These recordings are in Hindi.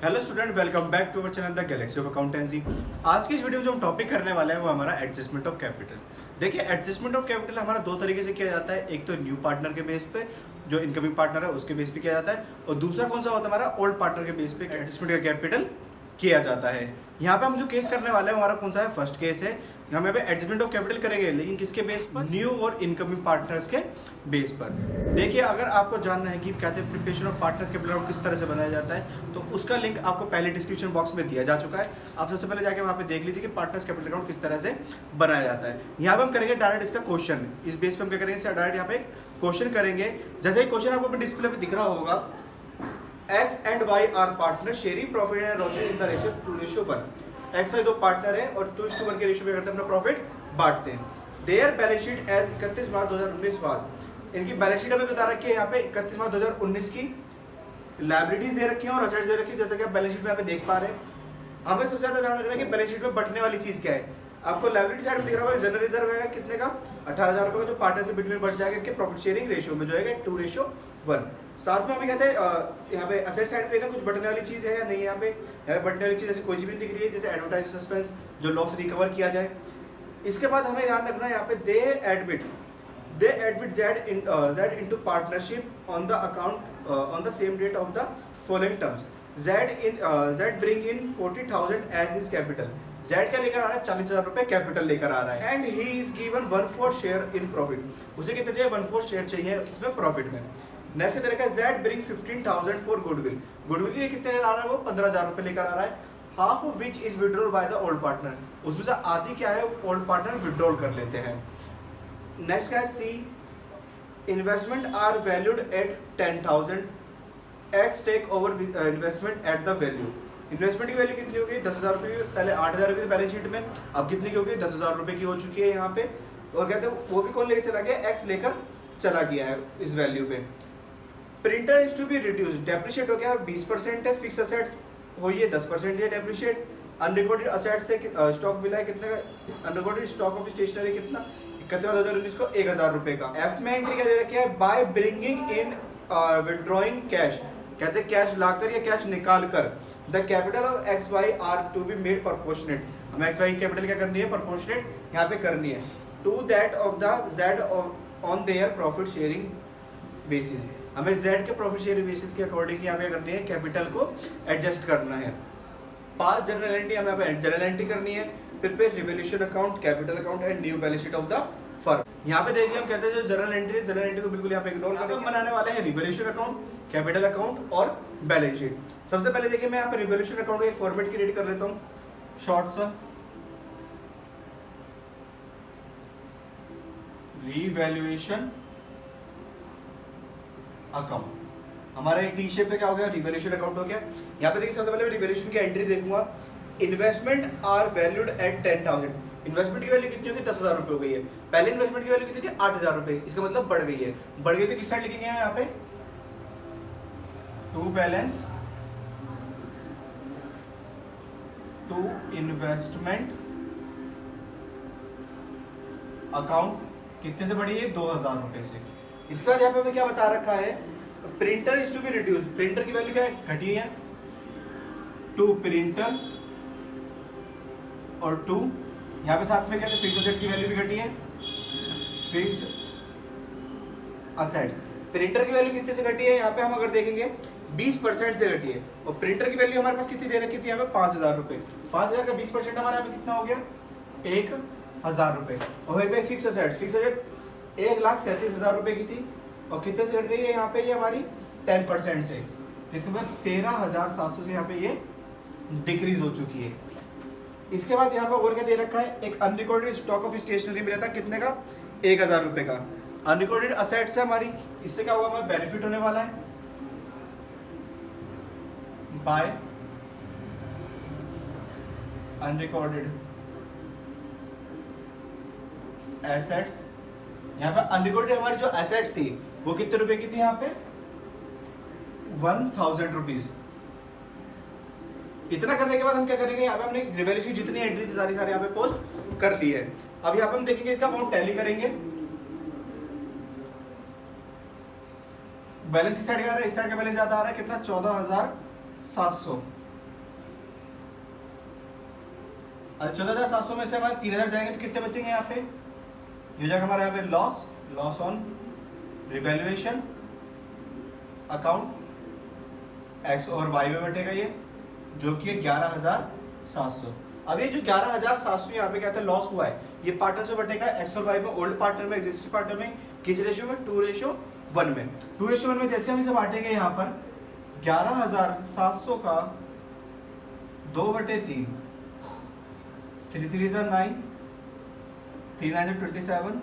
Hello student, welcome back to our channel the galaxy of accountancy. आज की इस वीडियो में जो हम टॉपिक करने वाले हैं वो हमारा एडजस्टमेंट ऑफ कैपिटल। देखिए, एडजस्टमेंट ऑफ कैपिटल हमारा दो तरीके से किया जाता है। एक तो न्यू पार्टनर के बेस पे, जो इनकमिंग पार्टनर है उसके बेस पे किया जाता है, और दूसरा कौन सा होता है, हमारा ओल्ड पार्टनर के बेस पे एडजस्टमेंट ऑफ कैपिटल किया जाता है। यहाँ पे हम जो केस करने वाले हैं हमारा कौन सा है, फर्स्ट केस है। हम यहाँ पे एडजस्टमेंट ऑफ कैपिटल करेंगे, लेकिन किसके बेस पर, न्यू और इनकमिंग पार्टनर्स के बेस पर। देखिए, अगर आपको जानना है कि कहते हैं preparation of partners capital account किस तरह से बनाया जाता है, तो उसका लिंक आपको पहले डिस्क्रिप्शन बॉक्स में दिया जा चुका है। आप सबसे पहले जाके वहाँ पे देख लीजिए कि पार्टनर्स कैपिटल अकाउंट किस तरह से बनाया जाता है। यहाँ पे हम करेंगे डायरेक्ट इसका क्वेश्चन। इस बेस पे हम क्या करेंगे, डायरेक्ट यहाँ पे एक क्वेश्चन करेंगे। जैसे ही क्वेश्चन आपको डिस्प्ले पे दिख रहा होगा, X and Y are partners sharing profit and loss in the ratio 2:1। X Y दो पार्टनर है और 2:1 के रेशियो पे करते हैं अपना प्रॉफिट बांटते हैं। Their balance sheet as 31 March 2019 was. इनकी बैलेंस शीट हमें बता रखी है यहाँ पे 31 मार्च 2019 की लायबिलिटीज दे रखी है और असेट्स दे रखी है, जैसा कि आप बैलेंस शीट में यहाँ पे देख पा रहे हैं। हमें सबसे ज्यादा ध्यान रखना है कि बैलेंस शीट में बटने वाली चीज क्या है। आपको लायबिलिटी साइड में दिख रहा होगा, जनरल रिजर्व है कितने का, 18,000 रुपए का, जो पार्टनर्स के बिटवीन बढ़ जाएगा इनके प्रॉफिट शेयरिंग रेशियो में, जो है 2:1। साथ में हमें कहते हैं यहाँ पे असेट साइड पे देखना कुछ बटने वाली चीज है या नहीं। यहाँ पे बटने वाली चीज जैसे कोई भी दिख रही है, जैसे एडवर्टाइज सस्पेंस, जो लॉस रिकवर किया जाए। इसके बाद हमें ध्यान रखना है यहाँ पे दे admit Z into partnership on the account on the same date of the following terms। Z bring in 40,000 as his capital। Z क्या लेकर आ रहा है, 40,000 रुपए कैपिटल लेकर आ रहा है। And he is given 1/4 share in profit. उसे कितने चाहिए, 1/4 शेयर चाहिए किसमें, प्रॉफिट में। नेक्स्ट इधर का Z bring 15,000 for goodwill. Goodwill के कितने ला रहा है, वो 15,000 रुपए लेकर आ रहा है। Half of which is withdrawal by the old partner. उसमें से आधी क्या है, ओल्ड पार्टनर विड्रॉल कर लेते हैं। नेक्स्ट क्या है, C investment are valued at 10,000। X take over investment at the value. Investment की वैल्यू कितनी हो गई, 10,000 रुपये की। पहले 8,000 रुपये बैलेंस शीट में, अब कितनी की हो गई, 10,000 रुपये की हो चुकी है यहाँ पे। और कहते हैं वो भी कौन लेकर चला गया, X लेकर चला गया है इस वैल्यू पे। Printer is to be reduce, depreciate हो गया 20% है। फिक्स असेट्स हुई है 10% है डेप्रिशिएट। अनरिकॉर्डेड असेट्स से स्टॉक मिला है कितने का, अनरिकॉर्डेड स्टॉक ऑफ स्टेशनरी कितना, 31/2019 को 1,000 रुपए का। एफ में एंट्री क्या दे रखी है, by bringing in withdrawing cash. कहते हैं कैश लाकर या कैश निकाल कर। The capital of X Y are to be made proportionate. हमें एक्स वाई कैपिटल क्या करनी है, प्रोपोर्शनेट यहाँ पे करनी है to that of the Z on their profit sharing basis. हमें जेड के प्रॉफिट शेयरिंग बेसिस के अकॉर्डिंग यहाँ पे करनी है, कैपिटल को एडजस्ट करना है। पास जनरल एंट्री हमें यहाँ पे जनरल एंट्री करनी है। Prepare revolution account, capital account and new balance sheet of the firm. यहाँ पे देखिए हम कहते हैं जो जनरल एंट्री को बिल्कुल यहाँ पे इग्नोर करेंगे। हम बनाने वाले हैं रिवोल्यूशन अकाउंट, कैपिटल अकाउंट और बैलेंस शीट। सबसे पहले देखिए मैं यहाँ पे रिवोल्यूशन अकाउंट एक फॉर्मेट की रेडी कर लेता हूँ, शॉर्ट सा। रिवैल्यूएशन अकाउंट हमारा एक टी शेप पे क्या हो गया, रिवैल्यूएशन अकाउंट हो गया। यहाँ पे देखिए सबसे पहले मैं रिवैल्यूएशन की एंट्री देखूंगा। Investment are valued at 10,000। Investment की वैल्यू कितनी होगी, 10,000 रुपए हो गई है। पहले इन्वेस्टमेंट की वैल्यू कितनी थी, 8,000 रुपए। इसका मतलब बढ़ गई है। बढ़ गई तो किस साइड लिखेंगे यहाँ पे, to balance to investment account कितने से बढ़ी है, 2,000 रुपए से। इसके बाद यहाँ पे हमें क्या बता रखा है, printer is to be reduce. Printer की वैल्यू क्या है, घटी है, टू प्रिंटर और टू यहाँ पे साथ में क्या है, फिक्स्ड असेट्स की वैल्यू भी घटी है, फिक्स्ड असेट्स। प्रिंटर की वैल्यू कितने से घटी है, यहाँ पे हम अगर देखेंगे 20% से घटी है। और प्रिंटर की वैल्यू हमारे पास कितनी दे रखी थी, यहाँ पे 5,000 रुपए। 5,000 का 20% हमारे यहाँ पे कितना हो गया, 1,000 रुपए। और वहीं पे फिक्स असेट 1,37,000 रुपए की थी, और कितने से घट गई है यहाँ पे ये हमारी 10% से। तो इसके बाद 13,700 से यहाँ पे ये डिक्रीज हो चुकी है। इसके बाद यहाँ पे और क्या दे रखा है, एक अनरिकॉर्डेड स्टॉक ऑफ स्टेशनरी मिला था कितने का, 1,000 रुपए का। अनरिकॉर्डेड असेट्स है हमारी, इससे क्या हुआ, हमारा बेनिफिट होने वाला है बाय अनरिकॉर्डेड एसेट्स। यहाँ पे अनरिकॉर्डेड हमारी जो एसेट्स थी वो कितने रुपए की थी, यहाँ पे 1,000 रुपीज। इतना करने के बाद हम क्या करेंगे, यहाँ पे हमने रिवैल्यूएशन जितनी एंट्री थी सारी यहाँ पे पोस्ट कर ली है। अब यहाँ पे हम देखेंगे इसका अमाउंट टैली करेंगे। बैलेंस इस साइड का आ रहा है, इस साइड का बैलेंस ज्यादा आ रहा है कितना, 14,700। अब 14,700 में से हमारे 3,000 जाएंगे तो कितने बचेंगे यहाँ पे? ये हो जाएगा हमारे यहाँ पे loss on revaluation account x और वाई में बटेगा ये, जो कि है 11,700। अब ये जो 11,700 यहाँ पे क्या है लॉस हुआ है, ये पार्टनर से बटेगा एक्स और वाई में, ओल्ड पार्टनर में, एग्जिस्टिंग पार्टनर में, किस रेशियो में? 2:1 में। 2:1 में जैसे हम इसे बांटेंगे यहाँ पर 11,700 का 2/3, 3 3 is 9, 3 9 27,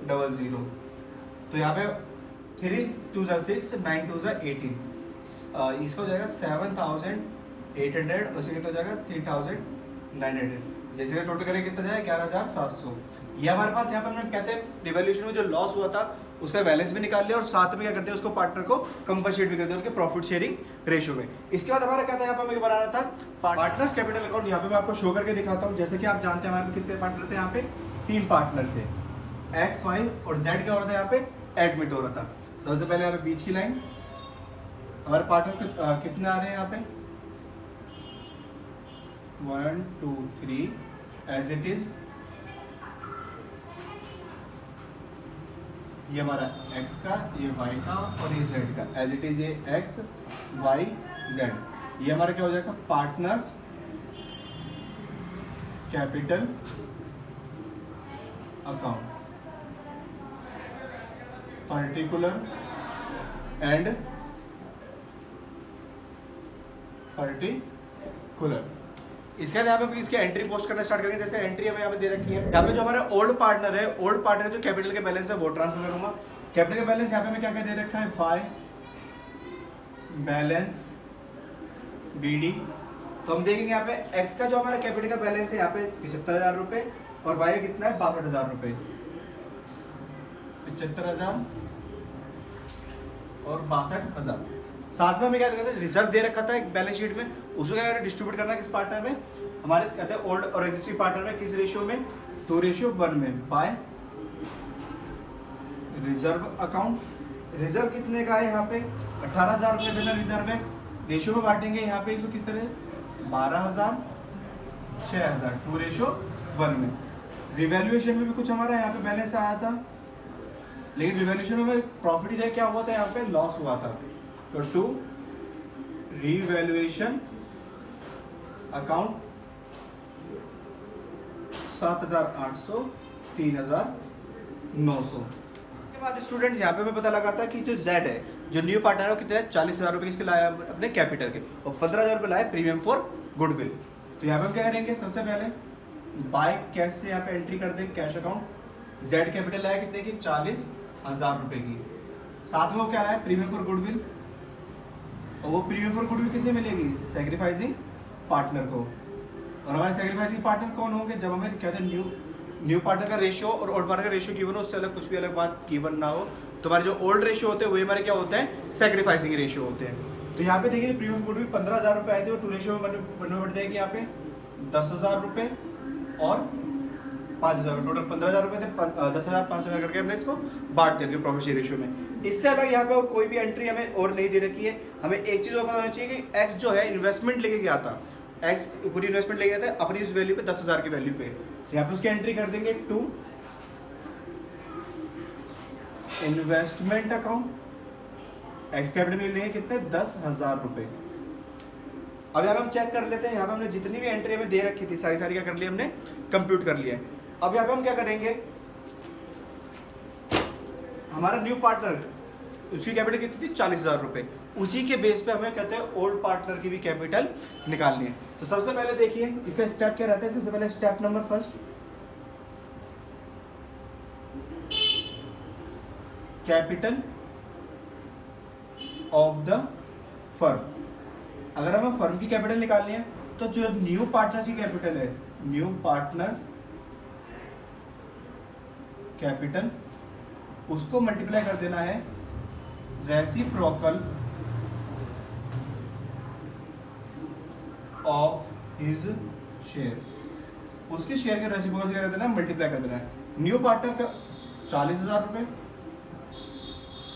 00। तो यहाँ पे 3 2 6, 9 2 18, इसका हो जाएगा 7,800 और इसका कितना हो जाएगा 3,900। जैसे कि टोटल करेंगे कितना जाएगा 11,700। ये हमारे पास यहाँ पर हम कहते हैं रिवैल्यूएशन में जो लॉस हुआ था उसका बैलेंस भी निकाल लिया और साथ में क्या करते हैं उसको पार्टनर को कंपनसेट भी करते हैं उसके प्रॉफिट शेयरिंग रेशियो में। इसके बाद हमारा क्या था यहाँ पर हमें बनाना था पार्टनर्स कैपिटल अकाउंट। यहाँ पे मैं आपको शो करके दिखाता हूँ। जैसे कि आप जानते हैं हमारे पे कितने पार्टनर थे, यहाँ पे 3 पार्टनर थे, एक्स वाई और जेड। क्या हो रहा था यहाँ पे? एडमिट हो रहा था। सबसे पहले यहाँ पे बीच की लाइन हमारे पार्टनर कितने आ रहे हैं यहाँ पे 1 2 3 एज इट इज। ये हमारा x का, ये y का और ये z का, एज इट इज ये x y z। ये हमारा क्या हो जाएगा partners capital account particular and particular. इसके बाद यहाँ पे इसकी एंट्री पोस्ट करना स्टार्ट करेंगे। जैसे एंट्री हमें यहाँ पे दे रखी है, यहाँ पे जो हमारा ओल्ड पार्टनर है, ओल्ड पार्टनर जो कैपिटल के बैलेंस है वो ट्रांसफर करूंगा। कैपिटल का बैलेंस यहाँ पे मैं क्या क्या दे रखा है बाय बैलेंस BD। तो हम देखेंगे यहाँ पे एक्स का जो हमारा कैपिटल का बैलेंस है यहाँ पे 75,000 रुपये और वाई कितना है 62,000 रुपये, 75,000 और 62,000। साथ में हमें क्या कहते हैं रिजर्व दे रखा था एक बैलेंस शीट में, उसको क्या डिस्ट्रीब्यूट करना है किस पार्टनर में? हमारे कहते हैं ओल्ड और एग्जिस्टिंग पार्टनर में, किस रेशियो में? 2:1 में बाय रिजर्व अकाउंट। रिजर्व कितने का है यहाँ पे 18,000 रुपये जनरल रिजर्व है। रेशियो में बांटेंगे यहाँ पे इसको किस तरह 12,000 6,000 2:1 में। रिवैल्यूएशन में भी कुछ हमारा यहाँ पे बैलेंस आया था, लेकिन रिवैल्यूएशन में प्रॉफिट ही क्या हुआ था यहाँ पे लॉस हुआ था। तो टू रिवैल्यूएशन अकाउंट 7,800 3,900। के बाद स्टूडेंट यहाँ पे हमें पता लगा था कि जो जेड है जो न्यू पार्टनर है वो कितने 40,000 रुपये किसके लाया अपने कैपिटल के और 15,000 रुपये लाया प्रीमियम फॉर गुडविल। तो यहाँ पे हम क्या करेंगे सबसे पहले बाय कैश से यहाँ पे एंट्री कर देंगे कैश अकाउंट। जेड कैपिटल लाया कितने की 40,000 रुपये की, साथ में वो क्या लाया प्रीमियम फॉर गुडविल। और वो प्रीमियम फॉर गुडविल किसे मिलेगी? सेक्रीफाइसिंग पार्टनर को। और हमारे सेक्रीफाइसिंग पार्टनर कौन होंगे? जब हमें कहते हैं न्यू पार्टनर का रेशियो और ओल्ड पार्टनर का रेशियो गिवन हो, उससे अलग कुछ भी अलग बात गिवन ना हो, तो हमारे जो ओल्ड रेशियो होते हैं वही हमारे क्या होते हैं सेक्रीफाइसिंग रेशियो होते हैं। तो यहाँ पे देखिए प्रीमियम फॉर गुडविल 15,000 रुपये आए थे, वो 2 रेशियो में बढ़ जाएगी यहाँ पे 10,000 रुपये और 5,000, टोटल 15,000 रुपये थे, 10,000 5,000 करके हमने इसको बांट देंगे प्रॉफिट शेयर रेशियो में। इससे अलग यहाँ पे और कोई भी एंट्री हमें और नहीं दे रखी है। हमें एक चीज़ और पता होनी चाहिए कि एक्स जो है इन्वेस्टमेंट लेके गया था, एक्स पूरी इन्वेस्टमेंट लेके गया था अपनी उस वैल्यू पे 10,000 की वैल्यू पे। यहाँ पे उसकी एंट्री कर देंगे to investment account. X capital में लेंगे कितने 10,000 रुपये। अब यहाँ पे हम चेक कर लेते हैं, यहाँ पे हमने जितनी भी एंट्री हमें दे रखी थी सारी क्या कर लिया हमने कंप्यूट कर लिया। अब यहाँ पे हम क्या करेंगे हमारा न्यू पार्टनर उसकी कैपिटल कितनी थी 40,000 रुपये, उसी के बेस पे हमें कहते हैं ओल्ड पार्टनर की भी कैपिटल निकालनी है। तो सबसे पहले देखिए इसका स्टेप क्या रहता है। सबसे पहले step number first capital of the firm. अगर हमें फर्म की कैपिटल निकालनी है तो जो न्यू पार्टनर्स की कैपिटल है, न्यू पार्टनर्स कैपिटल, उसको मल्टीप्लाई कर देना है रेसिप्रोकल ऑफ हिज शेयर। उसके शेयर के रेसिप्रोकल से क्या कर देना है मल्टीप्लाई कर देना है। न्यू पार्टनर का 40,000 रुपये,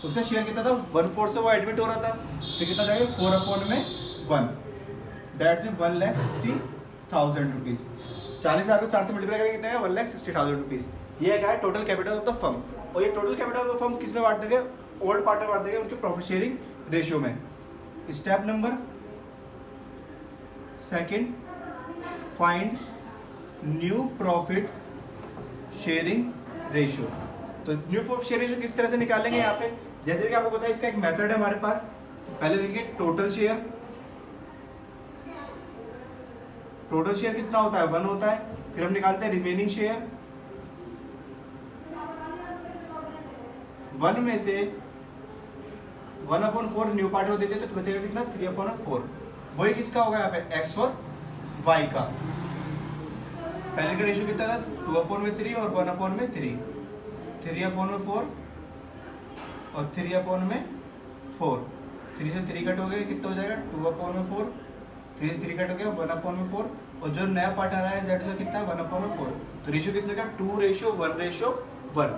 उसका शेयर कितना था 1/4 से वो एडमिट हो रहा था, तो कितना जाएगा 4/1 दैट्स 1,60,000 60,000 रुपीज़। 40,000 को 4 से मल्टीप्लाई करेंगे कितना है 1,60,000 रुपीज़। ये क्या है total capital of the firm. और ये total capital of the firm किस में बांट देंगे, ओल्ड पार्टनर बांट देंगे उनके प्रॉफिट शेयरिंग रेशियो में। Step number second, find new profit sharing ratio. तो न्यू प्रॉफिट शेयरिंग रेशियो किस तरह से निकालेंगे यहाँ पे, जैसे कि आपको पता है इसका एक मेथड है हमारे पास। पहले देखिए टोटल शेयर, टोटल शेयर कितना होता है 1 होता है। फिर हम निकालते हैं रिमेनिंग शेयर, 1 में से 1/4 न्यू पार्टनर को दे देते तो बचेगा कितना 3/4। वही किसका होगा यहाँ पे x और y का। पहले का रेशियो कितना था 2/3 और 1/3, 3/4 और 3/4। 3 से 3 कट हो गया कितना हो जाएगा 2/4, 3 से 3 कट हो गया 1/4। और जो नया पार्टनर आया z का कितना है 1/4। तो रेशियो कितना का 2:1:1।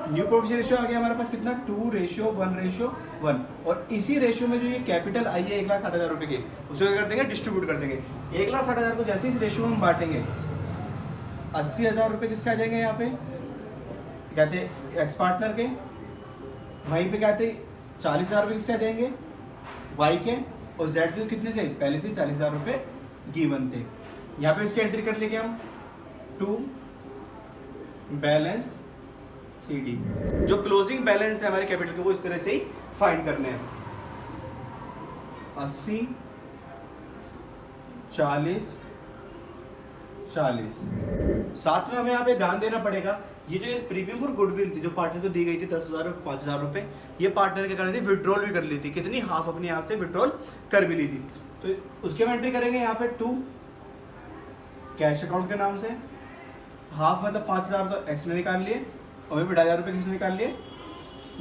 न्यू प्रॉफिट रेशियो आ गया हमारे पास कितना 2:1:1। और इसी रेशियो में जो ये कैपिटल आई है 1,60,000 रुपये की, उसे क्या कर देंगे डिस्ट्रीब्यूट कर देंगे। 1,60,000 को जैसे इस रेशियो में हम बांटेंगे 80,000 रुपये किसके आ जाएंगे यहाँ पे कहते हैं एक्स पार्टनर के, वहीं पे कहते 40,000 रुपये किसके आ जाएंगे वाई के, और जेड के कितने थे पहले से 40,000 रुपये गिवन थे। यहाँ पे इसकी एंट्री कर लेंगे हम टू बैलेंस CD। जो क्लोजिंग बैलेंस है हमारे कैपिटल के वो इस तरह से ही फाइंड करने हैं 80, 40, 40। साथ में हमें यहाँ पे ध्यान देना पड़ेगा ये जो प्रीमियम फॉर गुडविल थी जो पार्टनर को दी गई थी 10,000 और 5,000 रुपये, ये पार्टनर क्या कर रही थी विड्रॉल भी कर ली थी। कितनी हाफ अपनी यहाँ से विड्रॉल कर भी ली थी। तो उसके हम एंट्री करेंगे यहाँ पे 2 कैश अकाउंट के नाम से, हाफ मतलब 5,000 तो एक्स ने निकाल लिए और 2,500 रुपये किसने निकाल लिए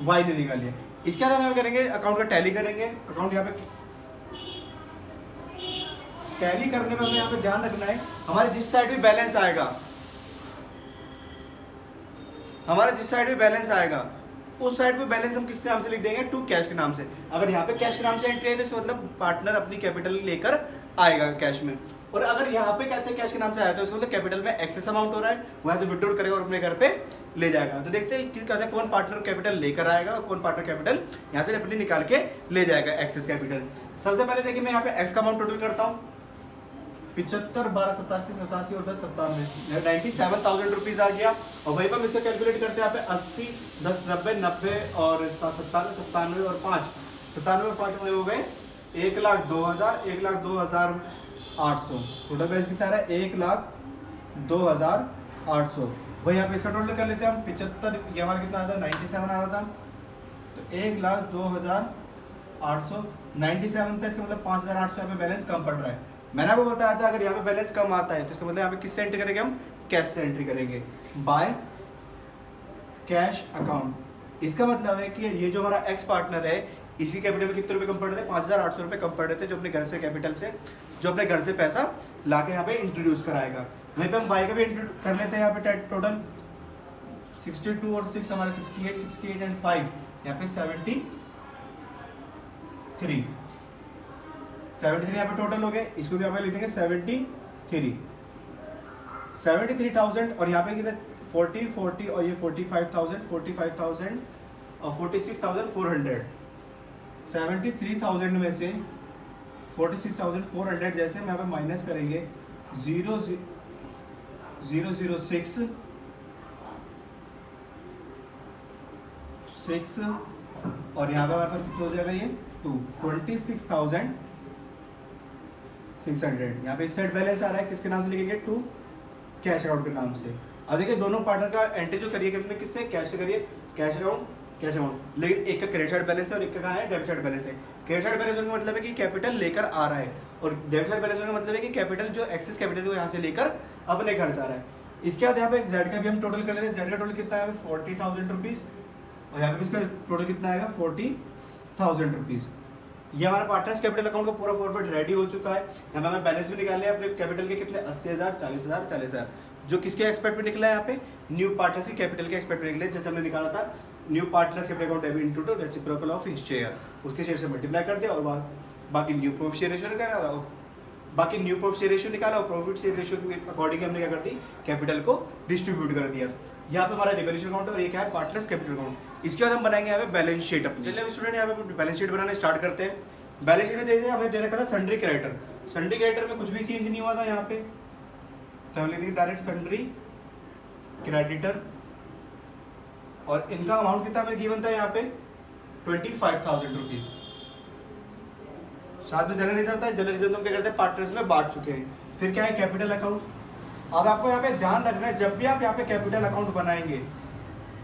वाई ने निकाल लिए। इसके बाद हम करेंगे अकाउंट का टैली करेंगे। अकाउंट यहाँ पे टैली करने में हमें यहाँ पे ध्यान रखना है हमारे जिस साइड भी बैलेंस आएगा, हमारा जिस साइड पे बैलेंस आएगा उस साइड पे बैलेंस हम किस नाम से लिख देंगे 2 कैश के नाम से। अगर यहाँ पे कैश के नाम से एंट्री है तो इसका मतलब पार्टनर अपनी कैपिटल लेकर आएगा कैश में। और अगर यहाँ पे कहते हैं कैश के नाम से आया तो इसका मतलब कैपिटल में एक्सेस अमाउंट हो रहा है, वहां से विड्रॉल करेगा और अपने घर पे ले जाएगा। तो देखते हैं कहते हैं कौन पार्टनर कैपिटल लेकर आएगा और कौन पार्टनर कैपिटल यहाँ से अपनी निकाल के ले जाएगा एक्सेस कैपिटल। सबसे पहले देखिए मैं यहाँ पे एक्स का अमाउंट टोटल करता हूँ 75, 12, 87, 87 और 10, 97, 97,000 रुपीज़ आ गया। और वहीं पर हम इसका कैलकुलेट करते हैं यहाँ पे 80, 10, 90, 90 और 97, 97 और 5, 97 और 5 हो गए 1,02,000, 1,02,800। टोटल बैलेंस कितना आ रहा है 1,02,800। वही यहाँ पे इसका टोटल कर लेते हैं हम 75, ये हमारा कितना आता है 97 आ रहा था, तो 1,02,800 97 था, इसका मतलब 5,800 यहाँ पे बैलेंस कम पड़ रहा है। मैंने आपको बताया था अगर यहाँ पे बैलेंस कम आता है तो इसका मतलब यहाँ पे किससे एंट्री करेंगे हम कैश से एंट्री करेंगे बाय कैश अकाउंट। इसका मतलब है कि ये जो हमारा एक्स पार्टनर है इसी कैपिटल में कितने रुपए कम पड़ रहे थे 5,800 रुपये कम पड़ रहे थे, जो अपने घर से कैपिटल से जो अपने घर से पैसा ला के यहाँ पे इंट्रोड्यूस कराएगा। वहीं पे हम वाई का भी कर लेते हैं यहाँ पे टोटल 62 और 6 हमारे 68, 68 एंड 5 यहाँ पे 73 यहाँ पे टोटल हो गए। इसको भी यहाँ पे लिख देंगे 73,000 और यहाँ पे कितने 40, 40 और ये 45,000 और 46,400। 73,000 में से 46,400 जैसे हम यहाँ पे माइनस करेंगे 0,006 और यहाँ पे हमारे पास कितना हो जाएगा ये 26,600। यहाँ पे सेट बैलेंस आ रहा है किसके नाम से लिखेंगे 2 कैश अकाउंट के नाम से। अब देखिए दोनों पार्टनर का एंट्री जो करिए कितने किससे कैश से करिए कैश अकाउंट, लेकिन एक का क्रेडिट साइड बैलेंस है और एक का कहाँ है डेबिट साइड बैलेंस है। क्रेडिट साइड बैलेंस का मतलब है कि कैपिटल लेकर आ रहा है और डेबिट साइड बैलेंस का मतलब है कि कैपिटल जो एक्सेस कैपिटल है यहाँ से लेकर अपने घर जा रहा है। इसके बाद यहाँ पे जेड का भी हम टोटल कर लेते हैं। जेड का टोटल कितना है 40,000 रुपीज़ और यहाँ पे इसका टोटल कितना आएगा 40,000 रुपीज़। ये हमारा पार्टनर्स कैपिटल अकाउंट का पूरा फॉर्मेट रेडी हो चुका है। यहाँ पे हमें बैलेंस भी निकालने हैं अपने कैपिटल के कितने 80,000, 40,000, 40,000 जो किसके एक्सपेक्ट पे निकला है यहाँ पे न्यू पार्टनर्स के कैपिटल के एक्सपेक्ट पे निकले। जैसे हमने निकाला था new partners capital account debit into two reciprocal of his share, उसके शेयर से मल्टीप्लाई कर दिया और बाकी न्यू प्रॉफिट शेयर रेशियो निकाला बाकी न्यू प्रॉफिट शेयर रेशियो निकाला और प्रॉफिट शेयर रेशियो के अकॉर्डिंग हमने क्या कर दी, कैपिटल को डिस्ट्रीब्यूट कर दिया। यहाँ पे हमारा रिवॉल्यूशन अकाउंट और ये क्या है, पार्टनर्स कैपिटल अकाउंट। इसके बाद हम बनाएंगे यहाँ पे बैलेंस शीट। चलिए स्टूडेंट यहाँ पे बैलेंस शीट बनाना स्टार्ट करते हैं। बैलेंस शीट में जैसे हमें दे रखा था सन्ड्री क्रेडिटर, सन्ड्री क्रेडिटर में कुछ भी चेंज नहीं हुआ था यहाँ पे, तो हम लिख देंगे डायरेक्ट सन्ड्री क्रेडिटर और इनका अमाउंट कितना हमें गिवन था यहाँ पे 25,000 रुपीज। साथ में जनरल रिजर्व था, जनरल रिजर्व हम क्या करते हैं पार्टनर्स में बांट चुके हैं। फिर क्या है कैपिटल अकाउंट। अब आपको यहाँ पे ध्यान रखना है जब भी आप यहाँ पे कैपिटल अकाउंट बनाएंगे,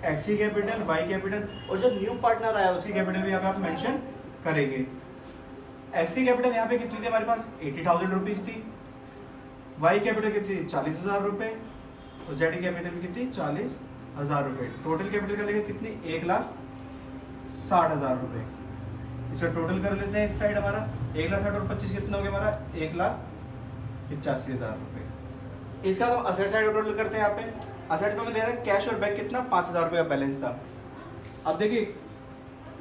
एक्सी कैपिटल, वाई कैपिटल और जो न्यू पार्टनर आया उसकी कैपिटल भी यहाँ पे आप मेंशन करेंगे। एक्सी कैपिटल यहाँ पे कितनी थी हमारे पास 80,000 रुपीज थी, वाई कैपिटल कितनी 40,000 रुपये और जेड कैपिटल कितनी 40,000 रुपये। टोटल कैपिटल कर लेंगे कितनी 1,60,000 रुपये। इसे टोटल कर लेते हैं इस साइड हमारा 1,60,000 और 25 कितना हो गया हमारा 1,85,000 रुपये। इसका हम असेट साइड टोटल करते हैं। यहाँ पे असेट पे हमें दे रहा है कैश और बैंक कितना 5,000 रुपये का बैलेंस था। अब देखिए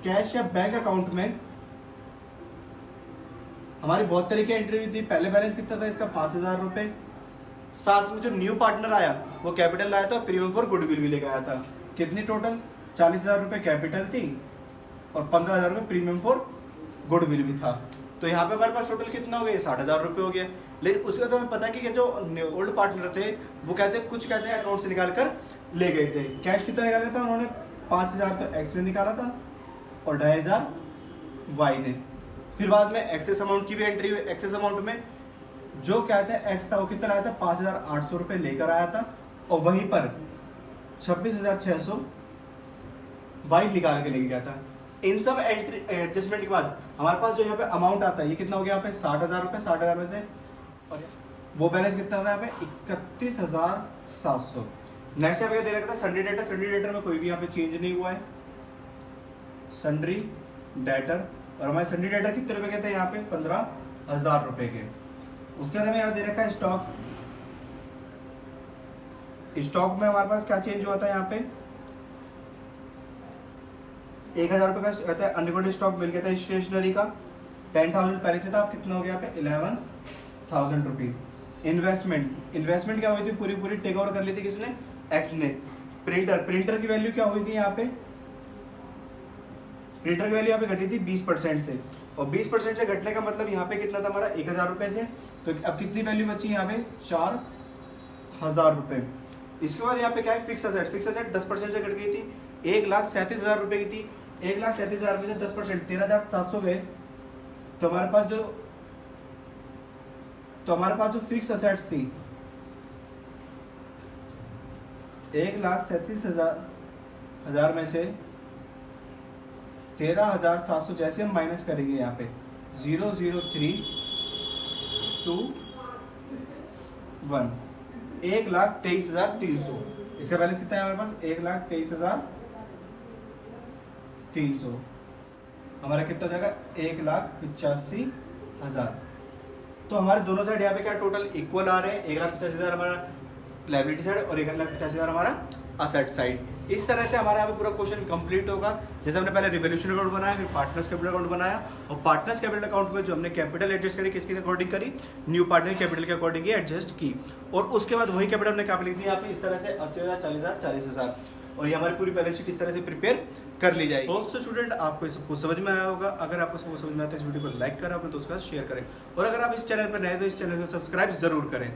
कैश या बैंक अकाउंट में हमारी बहुत तरीके एंट्री हुई थी। पहले बैलेंस कितना था इसका 5,000 रुपये, साथ में जो न्यू पार्टनर आया वो कैपिटल लाया था, प्रीमियम फॉर गुडविल भी लेकर आया था। कितनी टोटल 40,000 रुपये कैपिटल थी और 15,000 रुपये प्रीमियम फॉर गुडविल भी था। तो यहाँ पे हमारे पास टोटल कितना हो गया 60,000 रुपये हो गया। लेकिन उसका तो हमें पता कि जो ओल्ड पार्टनर थे वो कुछ कहते हैं अकाउंट से निकाल कर ले गए थे। कैश कितना निकाला था उन्होंने 5,000 तो एक्स ने निकाला था और 2,500 वाई ने। फिर बाद में एक्सेस अमाउंट की भी एंट्री हुई। एक्सेस अमाउंट में जो कहते हैं एक्स था वो कितना आया था 5,800 रुपये लेकर आया था और वहीं पर 26,600 वाई निकाल के लेके गया था। इन सब एंट्री एडजस्टमेंट के बाद हमारे पास जो यहाँ पे अमाउंट आता है ये कितना हो गया यहाँ पे 60,000 रुपये। 60,000 में से और वो बैलेंस कितना था यहाँ पे 31,700। नेक्स्ट यहाँ पे दे रखा था सन्ड्री डेटर। सन्ड्री डेटर में कोई भी यहाँ पे चेंज नहीं हुआ है। सन्ड्री डेटर और हमारे सन्ड्री डेटर कितने रुपए के थे यहाँ पे 15,000 रुपये के। उसके बाद हमें यहाँ दे रखा है स्टॉक। स्टॉक में हमारे पास क्या चेंज हुआ था यहाँ पे 1,000 रुपये का कहता है अनरिकॉर्डेड स्टॉक मिल गया था स्टेशनरी का। 10,000 पहले से था, अब कितना हो गया यहाँ पे 11,000 रुपये। इन्वेस्टमेंट क्या हुई थी पूरी टेक ओवर कर ली थी किसने एक्स ने। प्रिंटर की वैल्यू क्या हुई थी यहाँ पे, प्रिंटर की वैल्यू यहाँ पे घटी थी 20% से और 20% से घटने का मतलब यहाँ पे कितना था हमारा 1,000 रुपये से। तो अब कितनी वैल्यू बची यहाँ पे 4,000 रुपये। इसके बाद यहाँ पे क्या है फिक्स असेट। फिक्स असेट 10% से घट गई थी, 1,37,000 रुपये की थी। 1,37,000 रुपये से 10% 13,700 गए। तो हमारे पास जो फिक्स असेट्स थी 1,37,000 में से 13,700 जैसे हम माइनस करेंगे यहाँ पे 0,0321 1,23,300। इसका बैलेंस कितना है हमारे पास 1,23,300। हमारा कितना जाएगा 1,85,000। तो हमारे दोनों साइड यहाँ पे क्या टोटल इक्वल आ रहे हैं। 1,85,000 हमारा लायबिलिटी साइड और 1,85,000 हमारा असेट साइड। इस तरह से हमारा यहाँ पे पूरा क्वेश्चन कंप्लीट होगा। जैसे हमने पहले रिवॉल्यूशन अकाउंट बनाया, फिर पार्टनर्स कैपिटल अकाउंट बनाया और पार्टनर्स कैपिटल अकाउंट में जो हमने कैपिटल एडजस्ट करी किसके अकॉर्डिंग करी, न्यू पार्टनर कैपिटल के अकॉर्डिंग ही एडजस्ट की। और उसके बाद वही कैपिटल हमने क्या लिख दी यहाँ पे इस तरह से 80,000 40,000 40,000 और ये हमारी पूरी बैलेंस शीट इस तरह से प्रिपेयर कर ली जाएगी। दोस्तों स्टूडेंट आपको सब कुछ समझ में आया होगा। अगर आपको सब कुछ समझ में आता है इस वीडियो को लाइक करें, अपने दोस्तों के साथ शेयर करें और अगर आप इस चैनल पर नए तो इस चैनल को सब्सक्राइब जरूर करें।